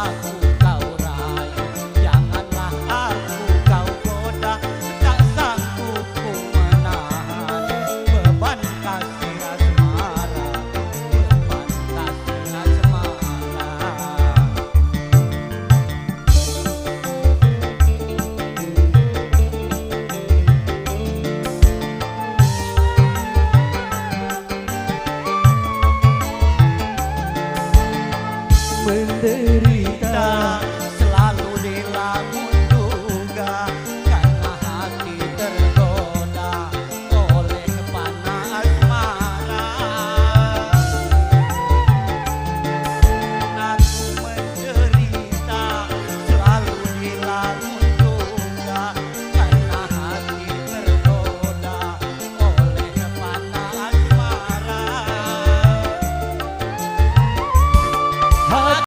aku kau rayu, janganlah aku kau goda, tak sanggup ku menahan beban kasih asmara, beban kasih asmara. Menderita